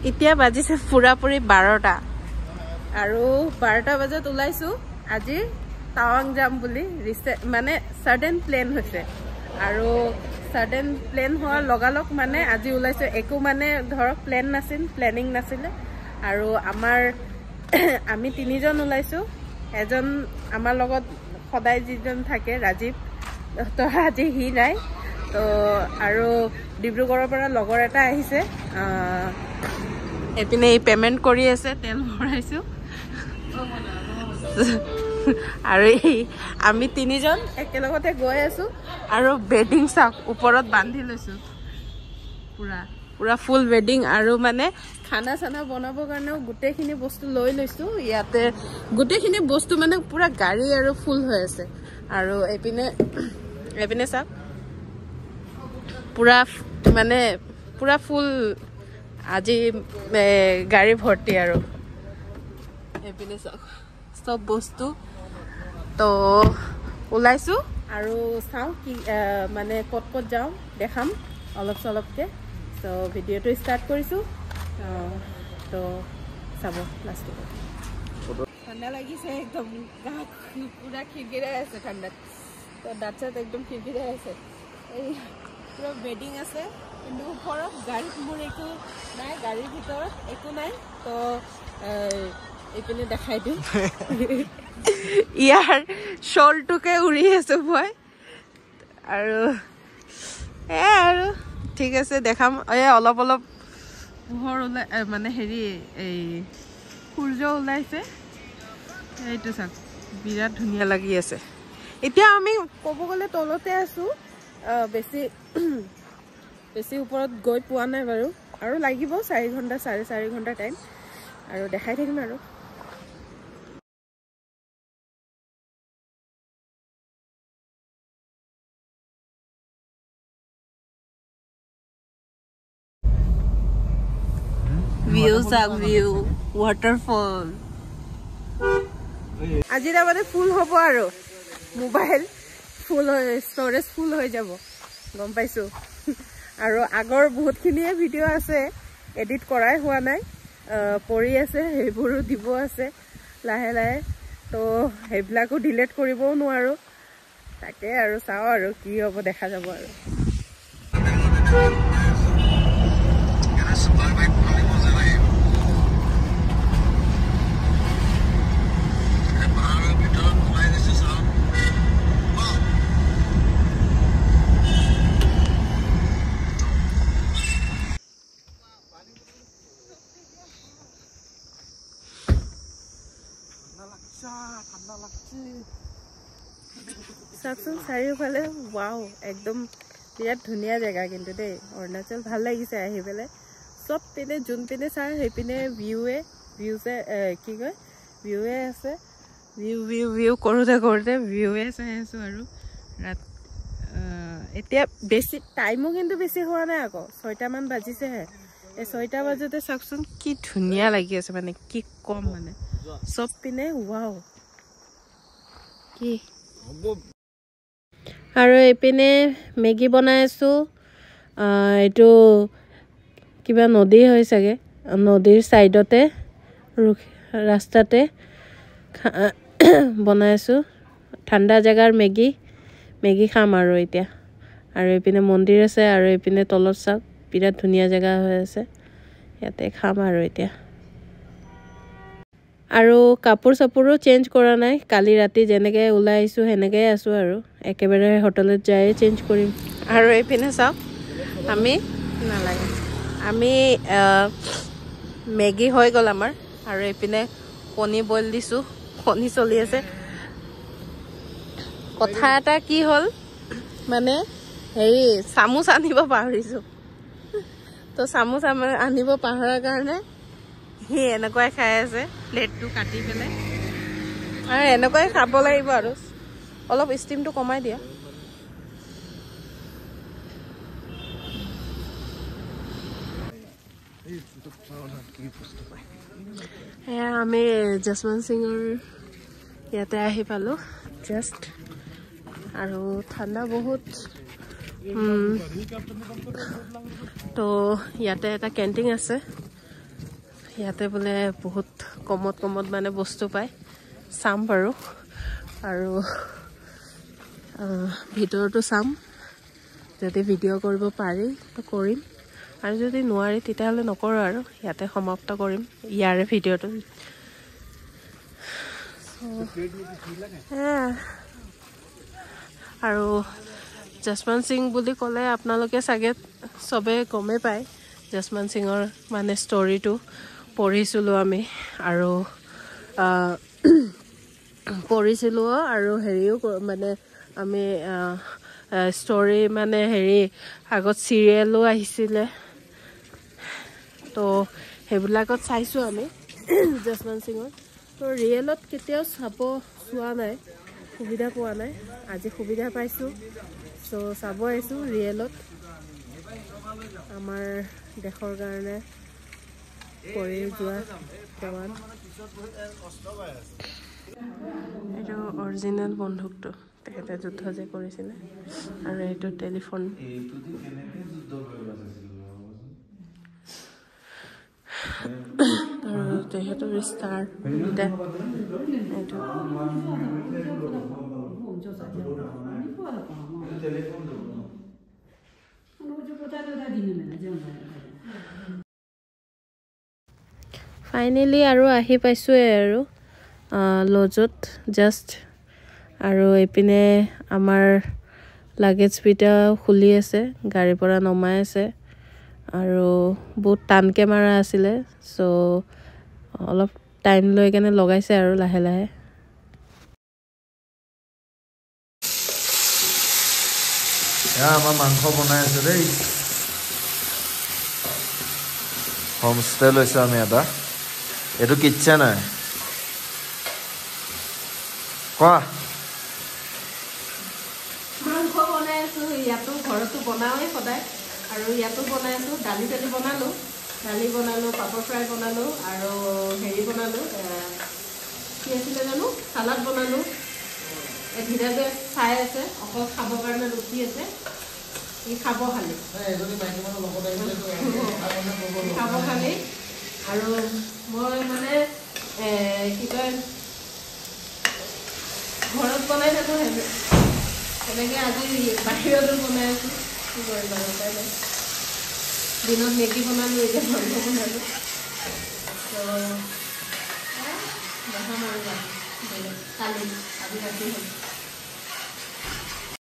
এতিয়া বাজিছে পুৰাপুৰি 12টা আৰু 12টা বজাত ওলাইছো আজি টাৱাং যাম বুলি মানে সাডেন প্লেন হৈছে আৰু সাডেন প্লেন হোৱাৰ লগালগ মানে আজি ওলাইছো একো মানে ধৰক প্লেনিং নাছিল আৰু আমি তিনিজন ওলাইছো এজন আমাৰ লগত সদায় যিজন থাকে ৰাজীৱ তো আজি হি নাই তো আৰু ডিব্ৰুগড়ৰ পৰা লগৰ এটা আহিছে এপিনে পেমেন্ট কৰি আছে তেল ভৰাইছো আৰু আমি তিনিজন একেলগতে গৈ আছো আৰু বেডিং চাক ওপৰত বান্ধি লৈছো পুৰা ফুল বেডিং আৰু মানে খানা চানা বনাবৰ কাৰণেও গোটেইখিনি বস্তু লৈ লৈছো ইয়াতে গোটেইখিনি বস্তু মানে পুৰা গাড়ী আৰু ফুল হৈ আছে আৰু এপিনে চাক পুৰা ফুল আজি গাড়ী ভৰ্তি আৰু এপিনে চাক সব বস্তু তো ওলাইছো আৰু চাও কি মানে কত যাও দেখাম অলপ চলপকে তো ভিডিওটো স্টার্ট কৰিছো তো চাব লাষ্ট ঠান্ডা লাগিছে একদম পুৰা খিৰকিৰাই আছে ঠান্ডাত তো দাঁত একদম খিৰকিৰাই আছে এই পুৰা বেডিং আছে কিন্তু ওপৰত গাড়ীত মোৰ একো নাই গাড়ীৰ ভিতৰত একো নাই তো এইপিনে দেখাই দিওঁ ইয়াৰ শলটোকে উৰি আছো মই আৰু আৰু ঠিক আছে দেখাম অলপ পোহৰ ওলাই মানে হেৰি এই সূৰ্য ওলাইছে এইটো চাক বিৰাট ধুনীয়া লাগি আছে এতিয়া আমি ক'ব গ'লে তলতে আছো বেছি ওপৰত গৈ পোৱা নাই বাৰু আৰু লাগিব 4 ঘণ্টা 4.5 ঘণ্টা টাইম আৰু দেখাই থাকিম আৰু view waterfall আজিৰা মানে ফুল হ'ব আৰু মোবাইল ফুল ষ্টৰেজ ফুল হৈ যাব গম পাইছো আৰু আগৰ বহুতখিনিয়ে ভিডিও আছে এডিট কৰাই হোৱা নাই পৰি আছে সেইবোৰো দিব আছে লাহে লাহে তো সেইবিলাকো ডিলিট কৰিবও নোৱাৰো তাকে আৰু চাও আৰু কি হ'ব দেখা যাব আৰু চাকচোন চাৰিওফালে ৱাও একদম বিৰাট ধুনীয়া জেগা কিন্তু দেই অৰুণাচল ভাল লাগিছে আহি পেলাই সব পিনে যোন পিনে চাই সেইপিনে ভিউৱে কি কয় ভিউৱে আছে ভিউ কৰোঁতে ভিউৱে চাই আছো আৰু এতিয়া বেছি টাইমো কিন্তু বেছি হোৱা নাই আকৌ 6টা মান বাজিছেহে এই 6টা বাজোতে চাকচোন কি ধুনীয়া লাগি আছে মানে কি কম মানে সব পিনে ৱাও কি আৰু এইপিনে মেগী বনাই আছো এইটো কিবা নদী হৈ চাগে নদীৰ সাইডতে ৰাস্তাতে বনাই আছো ঠাণ্ডা জাগাৰ মেগী খাম আৰু এতিয়া আৰু এইপিনে মন্দিৰ আছে আৰু এইপিনে তলত চাক বিৰাট ধুনীয়া জাগা হৈ আছে ইয়াতে খাম আৰু এতিয়া আৰু কাপোৰ সাপুৰো চেঞ্জ কৰা নাই কালি ৰাতি যেনেকে ওলাই আইছো হেনেকে আছো আৰু একেবাৰে হোটেলত যাই চেঞ্জ কৰিম আৰু এইপিনে চাওক আমি মেগী হৈ গ'ল আমাৰ আৰু এইপিনে কণী বইল দিছো কণী চলি আছে কথা এটা কি হ'ল মানে হেৰি চামুচ আনিব পাহৰিছো তো চামুচ আনিব পাহৰাৰ কাৰণে হি এনেকৈ খাই আছে প্লেটটো কাটি পেলাই আৰু এনেকৈ খাব লাগিব আৰু অলপ ষ্টিমটো কমাই দিয়া আমি জসৱন্ত সিঙৰ ইয়াতে আহি পালো জাষ্ট আৰু ঠাণ্ডা বহুত তো ইয়াতে এটা কেণ্টিন আছে ইয়াতে বোলে বহুত কমত মানে বস্তু পায় চাম বাৰু আৰু ভিতৰতো চাম যদি ভিডিঅ' কৰিব পাৰি তো কৰিম আৰু যদি নোৱাৰি তেতিয়াহ'লে নকৰোঁ আৰু ইয়াতে সমাপ্ত কৰিম ইয়াৰে ভিডিঅ'টো আৰু জসৱন্ত সিং বুলি ক'লে আপোনালোকে চাগে চবে গমেই পায় জসৱন্ত সিঙৰ মানে ষ্টৰিটো পঢ়িছিলোঁ আমি আৰু পঢ়িছিলোঁ আৰু হেৰিও মানে আমি ষ্টৰি মানে হেৰি আগত চিৰিয়েলো আহিছিলে তো সেইবিলাকত চাইছোঁ আমি জসৱন্ত সিঙৰ তো ৰিয়েলত কেতিয়াও চোৱা নাই সুবিধা পোৱা নাই আজি সুবিধা পাইছোঁ চ' চাব আহিছোঁ ৰিয়েলত আমাৰ দেশৰ কাৰণে কৰি যোৱা জৱান এইটো অৰিজিনেল বন্দুকটো তেখেতে যুদ্ধ যে কৰিছিলে আৰু এইটো টেলিফোন আৰু তেখেতৰ ষ্টাৰ এইটো ফাইনেলি আৰু আহি পাইছোঁৱে আৰু লজত জাষ্ট আৰু এইপিনে আমাৰ লাগেজকেইটা খুলি আছে গাড়ীৰ পৰা নমাই আছে আৰু বহুত টানকৈ মাৰা আছিলে চ' অলপ টাইম লৈ কেনে লগাইছে আৰু লাহে লাহে আমাৰ মাংস বনাই আছে দেই হোমষ্টে লৈছোঁ আমি এটা এইটো কিটচেন হয় কোৱা মাংস বনাই আছোঁ ইয়াতো ঘৰতো বনাওঁৱেই সদায় আৰু ইয়াতো বনাই আছোঁ দালি বনালোঁ পাপৰ ফ্ৰাই বনালোঁ আৰু হেৰি বনালোঁ কি আছিলে জানো চালাড বনালোঁ ধীৰে চাই আছে অকল খাবৰ কাৰণে ৰুটি আছে ই খাব খালি আৰু মই মানে কি কয় ঘৰত বনাই থাকোঁ সেনেকৈ আজি বাহিৰতো বনাই আছোঁ কি কৰিম আৰু উপায় নাই দিনত মেগী বনালোঁ এতিয়া মাংস বনালোঁ ত' দেখাম আৰু কালি আজি ৰাতি হ'ল